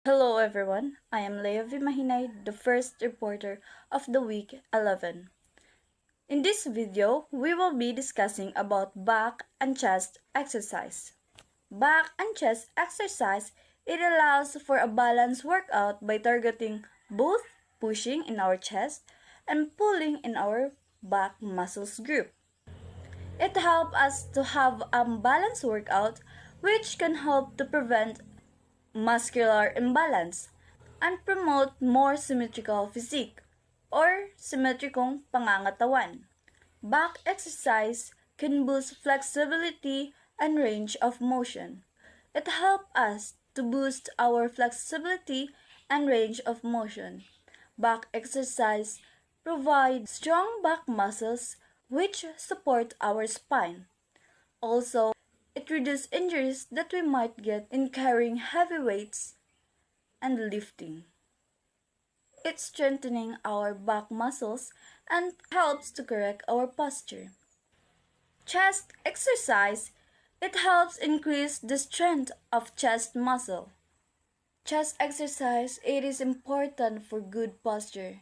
Hello everyone, I am Lea Vimahinay, the first reporter of the week 11. In this video, we will be discussing about back and chest exercise. Back and chest exercise, it allows for a balanced workout by targeting both pushing in our chest and pulling in our back muscles group. It helps us to have a balanced workout which can help to prevent muscular imbalance and promote more symmetrical physique or symmetrikong pangangatawan. Back exercise can boost flexibility and range of motion. It helps us to boost our flexibility and range of motion. Back exercise provide strong back muscles which support our spine. Also, it reduces injuries that we might get in carrying heavy weights and lifting. It's strengthening our back muscles and helps to correct our posture. Chest exercise, it helps increase the strength of chest muscle. Chest exercise, it is important for good posture.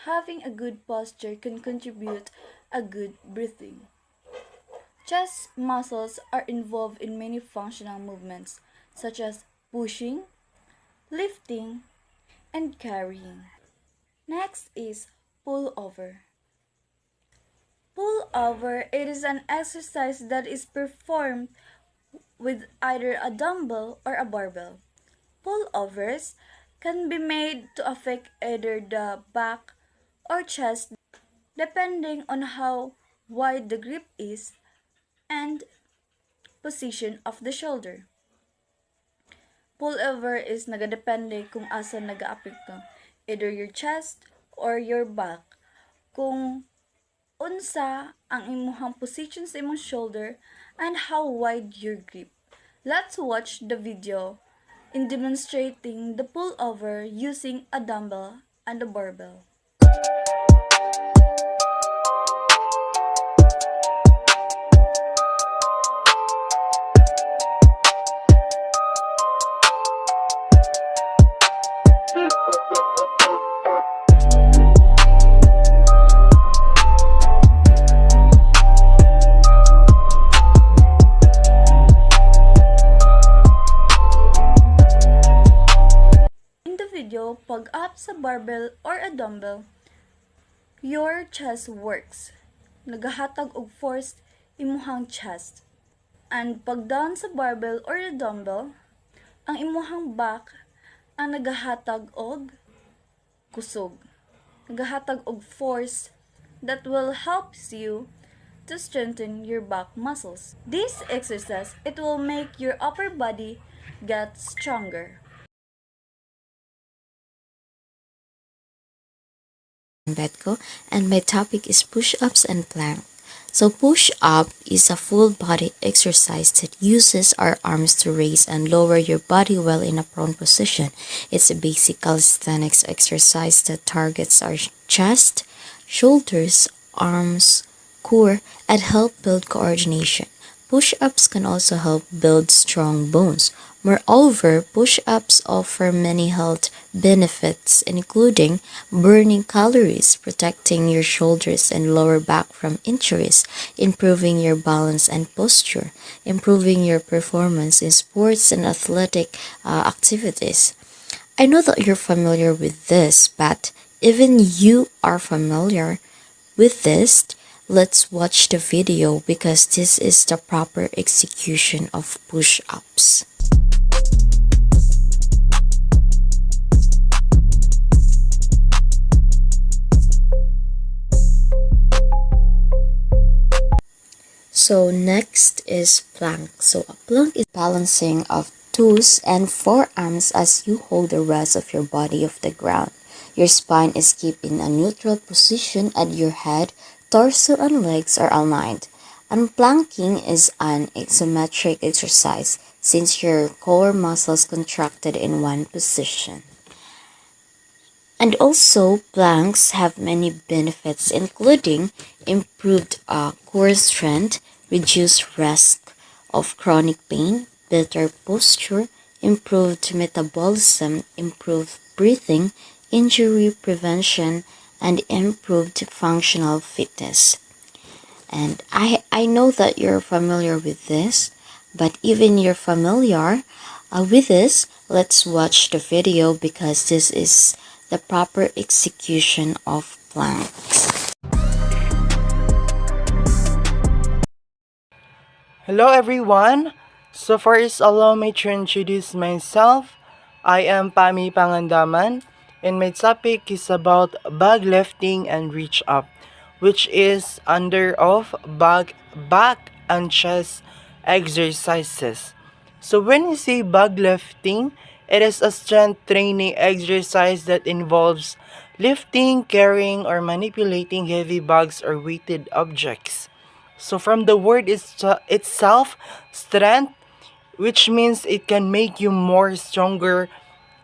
Having a good posture can contribute a good breathing. Chest muscles are involved in many functional movements such as pushing, lifting, and carrying. Next is pull over. Pull over, it is an exercise that is performed with either a dumbbell or a barbell. Pullovers can be made to affect either the back or chest depending on how wide the grip is and position of the shoulder. Pullover is nagadepende kung asa nagaapekto, either your chest or your back. Kung unsa ang imuhang position sa imong shoulder and how wide your grip. Let's watch the video in demonstrating the pullover using a dumbbell and a barbell. Pag up sa barbell or a dumbbell, your chest works. Nagahatag og force imuhang chest. And pag down sa barbell or a dumbbell, ang imuhang back ang nagahatag og kusog. Nagahatag og force that will help you to strengthen your back muscles. This exercise, it will make your upper body get stronger. Betko, and my topic is push-ups and plank. So push-up is a full body exercise that uses our arms to raise and lower your body while in a prone position. It's a basic calisthenics exercise that targets our chest, shoulders, arms, core, and help build coordination. Push-ups can also help build strong bones. Moreover, push-ups offer many health benefits, including burning calories, protecting your shoulders and lower back from injuries, improving your balance and posture, improving your performance in sports and athletic activities. I know that you're familiar with this, but even you are familiar with this, let's watch the video because this is the proper execution of push-ups. So next is plank. So a plank is balancing of toes and forearms as you hold the rest of your body off the ground. Your spine is kept in a neutral position and your head, torso, and legs are aligned. And planking is an isometric exercise since your core muscles contracted in one position. And also, planks have many benefits, including improved core strength, reduced risk of chronic pain, better posture, improved metabolism, improved breathing, injury prevention, and improved functional fitness. And I know that you're familiar with this, but even you're familiar with this, let's watch the video because this is the proper execution of planks. Hello everyone! So first, allow me to introduce myself. I am Pami Pangandaman, and my topic is about bag lifting and reach up, which is under of back and chest exercises. So when you say bag lifting, it is a strength training exercise that involves lifting, carrying, or manipulating heavy bags or weighted objects. So from the word itself, strength, which means it can make you more stronger,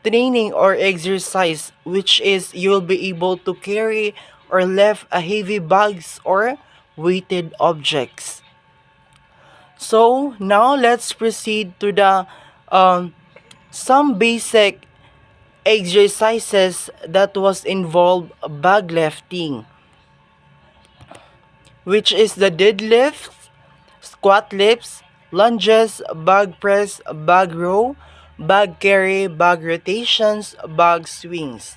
training or exercise, which is you'll be able to carry or lift a heavy bags or weighted objects. So now let's proceed to the some basic exercises that was involved bag lifting, which is the deadlift, squat lifts, lunges, bag press, bag row, bag carry, bag rotations, bag swings.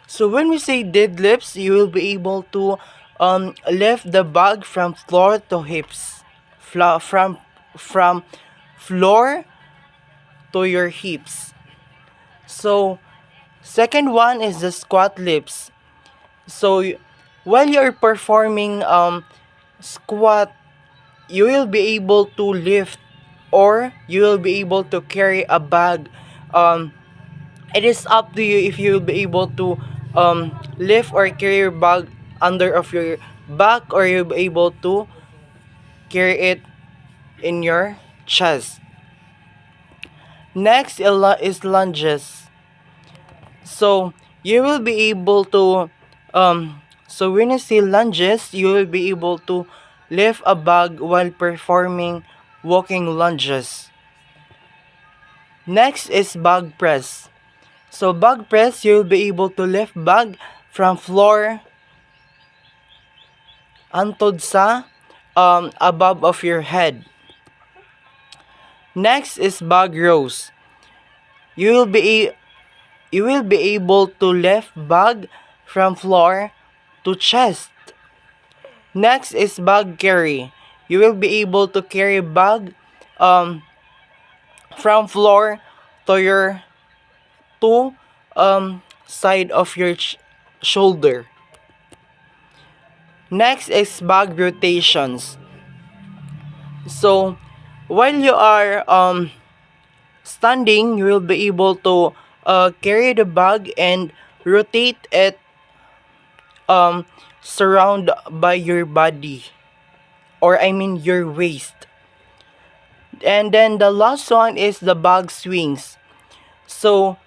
So when we say deadlifts, you will be able to lift the bag from floor to hips, from floor to your hips. So second one is the squat lifts. So while you're performing squat, you will be able to lift or you will be able to carry a bag. It is up to you if you will be able to lift or carry your bag under of your back, or you'll be able to carry it in your chest. Next is lunges. So you will be able to so when you say lunges, you will be able to lift a bag while performing walking lunges. Next is bag press. So bag press, you will be able to lift bag from floor antod sa above of your head. Next is bag rows. You will be able to lift bag from floor to chest. Next is bag carry. You will be able to carry bag from floor to your side of your shoulder. Next is bag rotations. So while you are standing, you will be able to carry the bag and rotate it surround by your body, or I mean your waist. And then the last one is the bag swings. So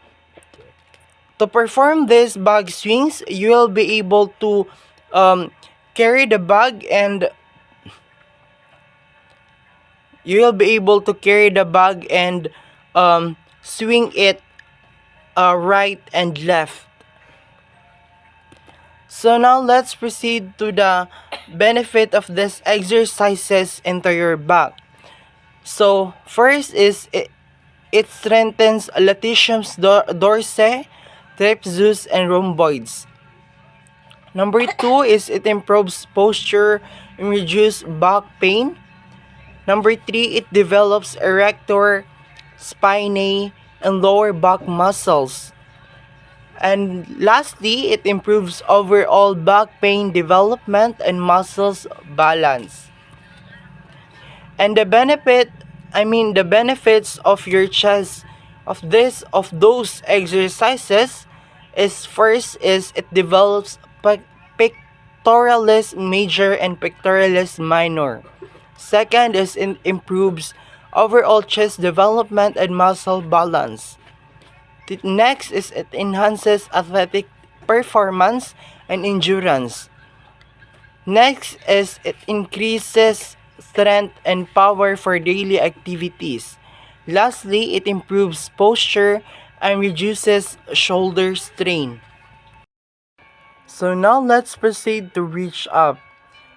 to perform these bag swings, you will be able to carry the bag and swing it right and left. So now let's proceed to the benefit of these exercises into your back. So first is it strengthens latissimus dorsi, trapezius, and rhomboids. Number 2 is it improves posture and reduces back pain. Number 3, it develops erector spinae and lower back muscles. And lastly, it improves overall back pain development and muscles balance. And the benefits of your chest of those exercises is first is it develops pectoralis major and pectoralis minor. Second is it improves overall chest development and muscle balance. Next is it enhances athletic performance and endurance. Next is it increases strength and power for daily activities. Lastly, it improves posture and reduces shoulder strain. So now let's proceed to reach up.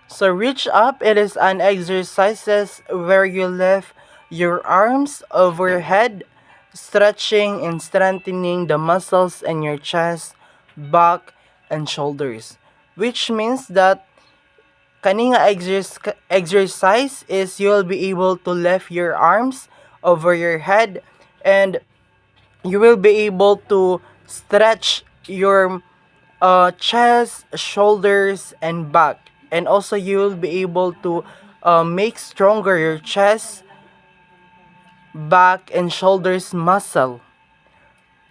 So reach up, it is an exercises where you lift your arms overhead, stretching and strengthening the muscles in your chest, back, and shoulders. Which means that kaning exercise is you'll be able to lift your arms over your head, and you will be able to stretch your chest, shoulders, and back. And also you will be able to make stronger your chest, back, and shoulders muscle.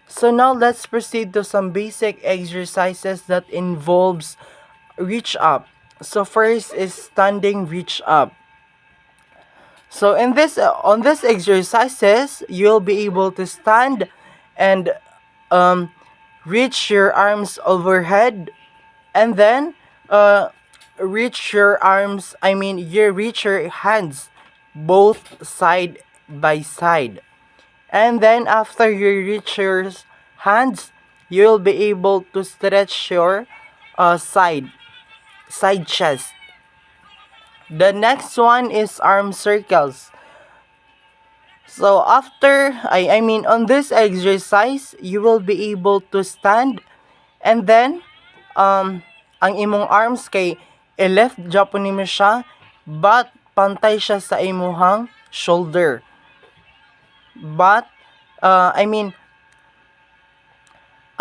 So now let's proceed to some basic exercises that involves reach up. So first is standing reach up. So in this on this exercises, you'll be able to stand and um, reach your arms overhead, and then uh, reach your arms. I mean, you reach your hands both side by side, and then after you reach your hands, you'll be able to stretch your side chest. The next one is arm circles. So after I mean on this exercise, you will be able to stand, and then ang imong arms kay i-left Japon nimo siya, but pantay siya sa imuhang shoulder. But I mean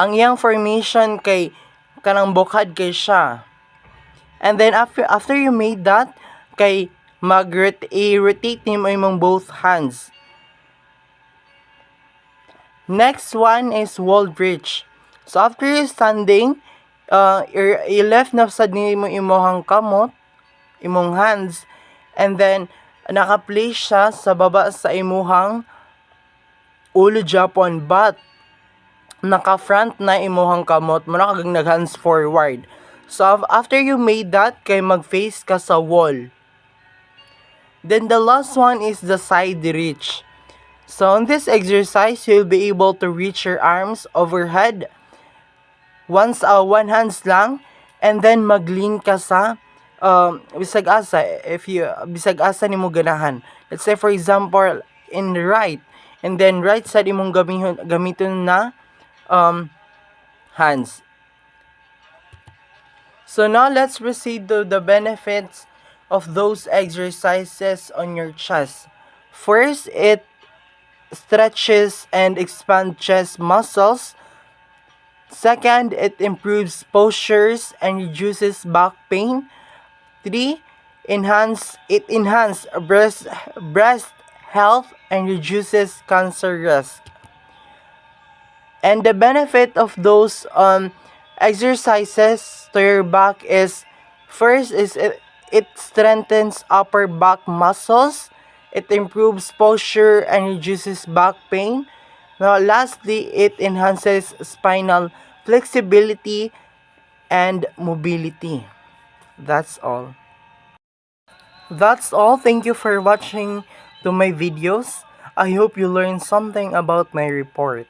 ang iyang formation kay kanang bukad kay siya. And then after you made that, kay mag-rotate nimo imong both hands. Next one is wall bridge. So after you standing, i-left na sad nimo imong kamot, imong hands, and then naka-place siya sa baba sa imuhang ulo Japon, but naka-front na imuhang kamot mo na kag nag-hands forward. So after you made that, kay mag-face ka sa wall. Then the last one is the side reach. So on this exercise, you'll be able to reach your arms overhead. Once one hands lang, and then mag-lean ka sa bisag asa, bisag asa nimo ganahan. Let's say for example in the right, and then right side imong gamiton na hands. So now let's proceed to the benefits of those exercises on your chest. First, it stretches and expands chest muscles. Second, it improves postures and reduces back pain. 3. It enhances breast health and reduces cancer risk. And the benefit of those exercises to your back is, first is it strengthens upper back muscles, it improves posture and reduces back pain. Now lastly, it enhances spinal flexibility and mobility. That's all. Thank you for watching to my videos. I hope you learned something about my report.